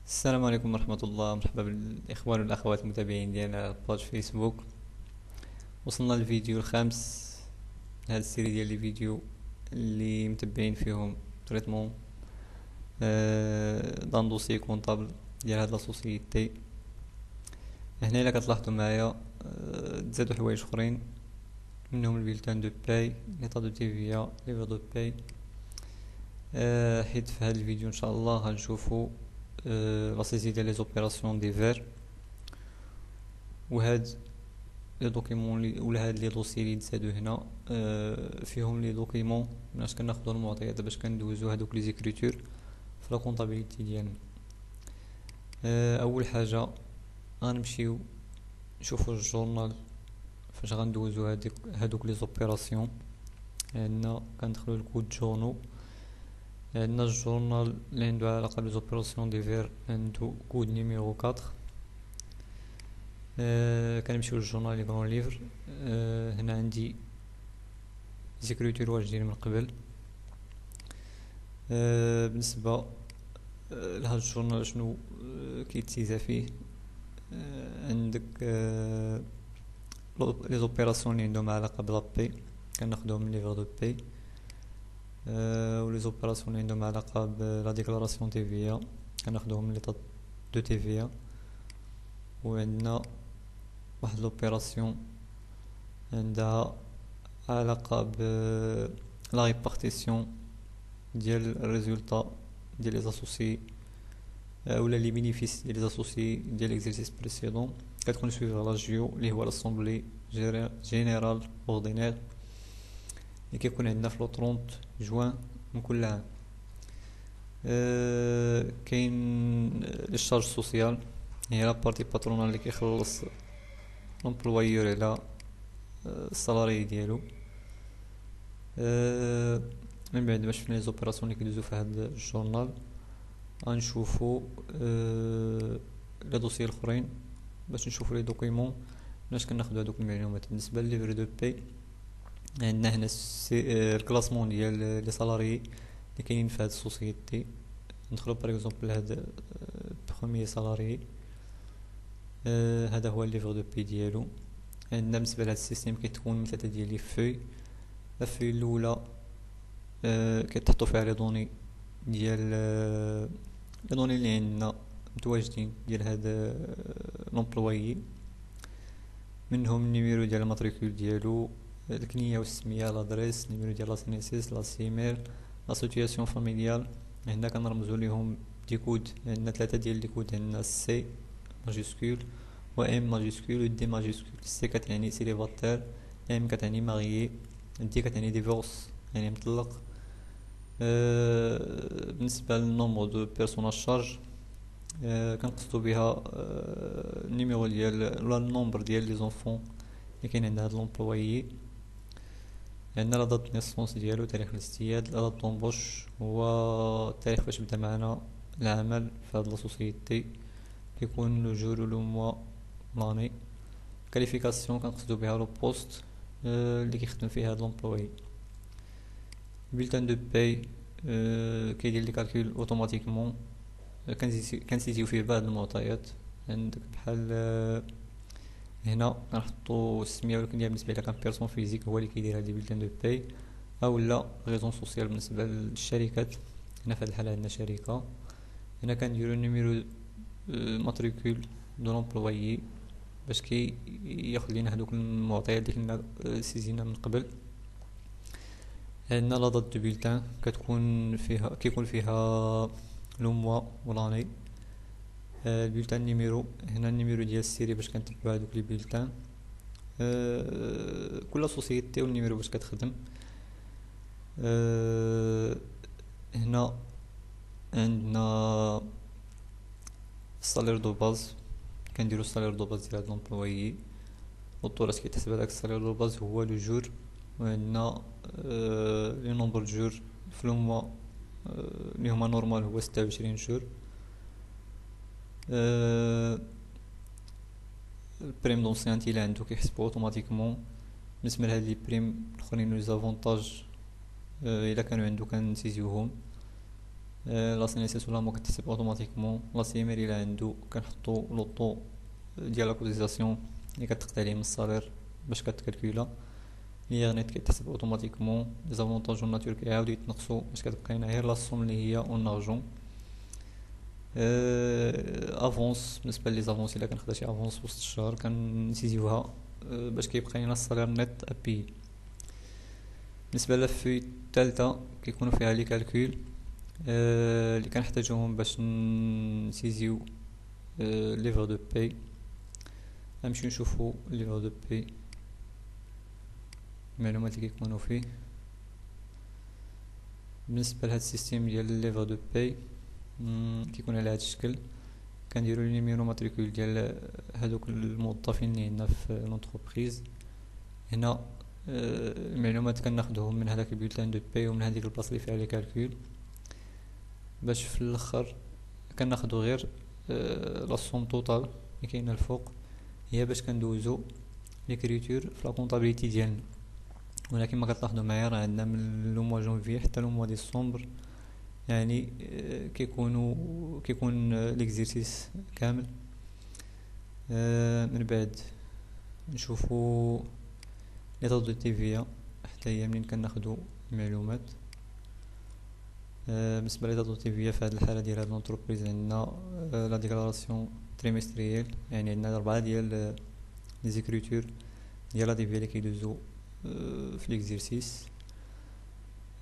السلام عليكم ورحمة الله. مرحبا بالإخوان والأخوات المتابعين ديالنا باج فيسبوك. وصلنا للفيديو الخامس من هذه السيري ديال لي فيديو اللي متبعين فيهم تريتمون دان دوسي كونطابل ديال هاد لا سوسيتي. هنا الا كتلاحظوا معايا تزادوا حوايج اخرين منهم البيلتان دو باي، ليطا دو تيفيا، ليفر دو باي. حيت في هذا الفيديو ان شاء الله غنشوفوا لا سيزي ديال لي زوبيراسيون ديفير، وهاد لي دوكيمون ولا هاد لي دوسي اللي تزادو هنا فيهم لي دوكيمون مناش كناخدو المعطيات باش كندوزو هادوك لي زيكريتور في لا كونطابيليتي ديالنا. اول حاجه غنمشيو نشوفو الجورنال فاش غندوزو هادوك لي زوبيراسيون. عندنا كندخلو الكود جورنو، عندنا الجورنال اللي عندو علاقه بليزوبيراسيون ديفير عندو كود نيميرو 4. كنمشيو للجورنال لي كرون ليفر. هنا عندي زيكريتور واش داير من قبل. بالنسبه لهاد الجورنال شنو كيتيزا فيه، عندك لي زوبيراسيون اللي عندهم علاقه بلا بي كناخدوهم من ليفر دو بي، و لي زوبيراسيون اللي عندهم علاقه بلا ديكلاراسيون تيفيا كناخدوهم من ليطا دو تيفيا. وعندنا واحد لوبيراسيون عندها علاقة ب لا ريبارتيسيون ديال الريزولطا ديال لي زاسوسي اولا لي بينيفيس ديال لي زاسوسي ديال ليكزيرسيس بريسيدون. كتكون سويفر لا جيو اللي هو لاسومبلي جينيرال اوردينير اللي كيكون عندنا في لو 30 جوان من كل عام. كاين لي شارج سوسيال، هي لا بارتي باترونال اللي كيخلص لومبلويور على السالاري ديالو. من بعد باش شفنا لي زوبيراسيون اللي كيدوزو في هاد الجورنال غنشوفو لي دوسي الاخرين باش نشوفو لي دوكيمون باش كناخدو هادوك المعلومات. بالنسبه لليفر دو باي عندنا هنا الكلاسمون ديال لي سالاري اللي كاينين في هاد السوسيتي. ندخلو باغ اكزومبل لهاد بروميير سالاري، هذا هو الليفر دو بي ديالو. عندنا بالنسبه لهاد السيستيم كيتكون من ثلاثه ديال لي فوي. لا فوي الاولى كيتحطو فيها لي دوني ديال لي دوني اللي عندنا متواجدين ديال هاد لومبلويي، منهم النيميرو ديال الماتريكول ديالو، الكنيه والسميه، لادريس، النيميرو ديال لاسينيسيس، لا سيميل، لا سيتوياسيون فاميليال. هنا كنرمزو ليهم دي كود، عندنا ثلاثه ديال لي كود، عندنا سي ماجيسكول و ام ماجيسكول و دي ماجيسكول. سي كتعني سيليباتير، ام كتعني ماريي، دي كتعني ديفورس يعني مطلق. بالنسبه للنومبر دو بيرسوناج شارج كنقصدو بها النيميرو ديال ولا النومبر ديال لي زونفون اللي كاين عند هاد لومبلويي. عندنا لا دات نيسونس ديالو، تاريخ الاستياد، لا دات طومبوش هو التاريخ فاش بدا معنا العمل في هاد لا سوسيتي، كيكون لو جور و لو موا لاني. كاليفيكاسيون كنقصدو بها لو بوست اللي كيخدم فيه هاد لومبلوي. بولتان دو باي كيدير لي كالكول اوتوماتيكمون، كنسيتيو فيه بعض المعطيات عندك بحال هنا كنحطو السميه والكنيه. بالنسبه الى كان بيرسون فيزيك هو اللي كيدير هاد لي بولتان دو باي، اولا ريزون سوسيال بالنسبه للشركات. هنا في هاد الحاله عندنا شركه، هنا كنديرو نيميرو ماتريكول دو لومبلويي باش ياخذ لينا هذوك المعطيات اللي كنا سيزينا من قبل. عندنا لا دات دو بولتان كيكون فيها لو موا ولاني. البولتان نيميرو، هنا النيميرو ديال السيري باش كنتبعو هذوك لي بولتان. كل سوسيتي والنيميرو باش كتخدم. هنا عندنا السالير دو باز، كنديرو السالير دو باز ديال هاد لومبلويي، والطوراس كيتحسب هداك السالير دو باز هو لو جور. وعندنا لي نومبر جور في لو موا اللي هما نورمال هو 26 جور. البريم دونسيانتي اللي عندو كيحسبو اوتوماتيكمون. بالنسبه لهاد لي بريم الاخرين لي زافونتاج الا كانوا عندو كنسيزيوهم. لا سينيسيسيون لا كتحسب اوتوماتيكمون. لا سيمير الا عندو كنحطو لوطو ديال لا كوتيزاسيون اللي كتقطع عليه من الصالير باش كتكالكولا. لي غنيت كيتحسب اوتوماتيكمون. لي زافونتاج والناتور كيعاودو يتنقصو باش كتبقى هنا غير لا سوم اللي هي اون ارجون. افونس بالنسبه لي زافونس الا كنخدا شي افونس وسط الشهر كنسيزيوها باش كيبقى لينا الصالير نت ابي. بالنسبه للفوي الثالثه كيكونوا فيها لي كالكول اللي كنحتاجوهم باش نسيزيو ليفر دو باي. نمشيو نشوفو ليفر دو باي المعلومات اللي كيكونوا فيه. بالنسبه لهاد السيستيم ديال ليفر دو باي كيكون على هاد الشكل. كنديرو لي نيميرو ماتريكول ديال هادوك الموظفين اللي عندنا في لونتربريز. هنا المعلومات كناخدوهم من هذاك البيوتلان دو باي ومن هذيك البلاصه اللي فيها لي كالكول، باش في الاخر كناخدو غير لا سوم توتال اللي كاينه الفوق، هي باش كندوزو ليكريتور في لا كونطابيليتي ديالنا. ولكن ما كتلاحظوا معايا راه عندنا من لو موا جونفي حتى لو موا ديسمبر، يعني كيكون ليكزيرسيس كامل. من بعد نشوفو لي طاب دو تيفيا حتى هي منين كناخدو المعلومات. بالنسبه لي طاب دو تيفيا في هذه الحاله ديال هاد لونتربريز عندنا لا ديكلاراسيون تريمستريال، يعني عندنا 4 ديال لي زيكريتور ديال لا تيفيا اللي كيدوزو في ليكزيرسيس.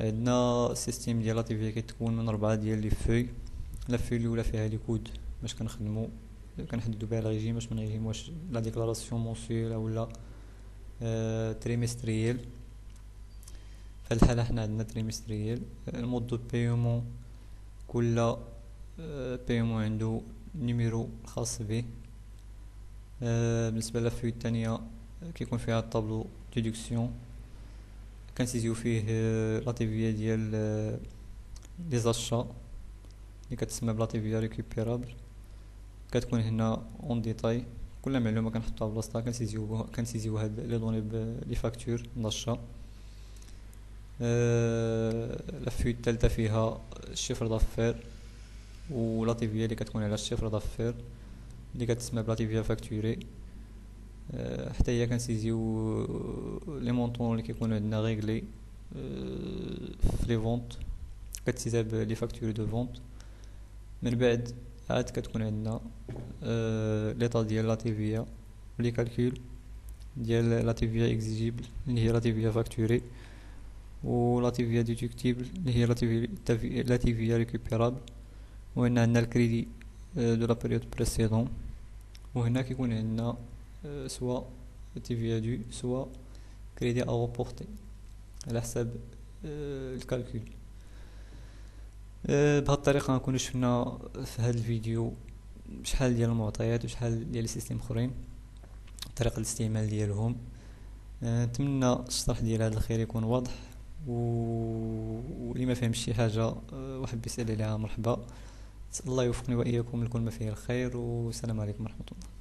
عندنا سيستيم ديال لا تيفيا كيتكون من 4 ديال لي فوي. لا فوي الاولى فيها لي كود باش كنحددو بها الريجيم باش منغيموش لا ديكلاراسيون مونسيول ولا تريمستريال. في هاد الحاله حنا عندنا تريمستريال. المود دو بايمون كل بايمون عنده نيميرو خاص به. بالنسبه للفوي الثانيه كيكون فيها الطابلو ديدكسيون كنسيزيو فيه لا تيفيا ديال لي زاشا اللي كتسمى بلا تيفيا ريكوبيرابل. كتكون هنا اون ديتاي كل معلومه كنحطوها بلاصتها كنسيزيو هاد لي دوني لي فاكتور داشا. لافوي الثالثه فيها الشيفر دافير و تيفيا اللي كتكون على الشيفر دافير اللي كتسمى بلا تيفيا فاكتوري. حتى هي كنسيزيو لي مونطون اللي كيكونوا عندنا ريغلي في لي فونت كتسيزها بلي فاكتوري دو فونت. من بعد عاد كتكون عندنا ليطا ديال لا تيفيا لي كالكول ديال لا تيفيا اكزيجيبل اللي هي لا تيفيا فاكتوري، و لا تيفيا ديدكتيبل اللي هي لا تيفيا ريكوبيرابل. وهنا عندنا الكريدي دو لا بيريود بريسيدون، وهنا كيكون عندنا سوا تيفيا دو سوا كريدي ا روبورتي على حساب الكالكول. بهذه الطريقه نكونوا شفنا في هذا الفيديو شحال ديال المعطيات وشحال ديال السيستم اخرين طريقه الاستعمال ديالهم. نتمنى الشرح ديال هذا الخير يكون واضح، واللي ما فهمش شي حاجه وحب يسال عليها مرحبا. الله يوفقني واياكم لكل ما فيه الخير، والسلام عليكم ورحمه الله.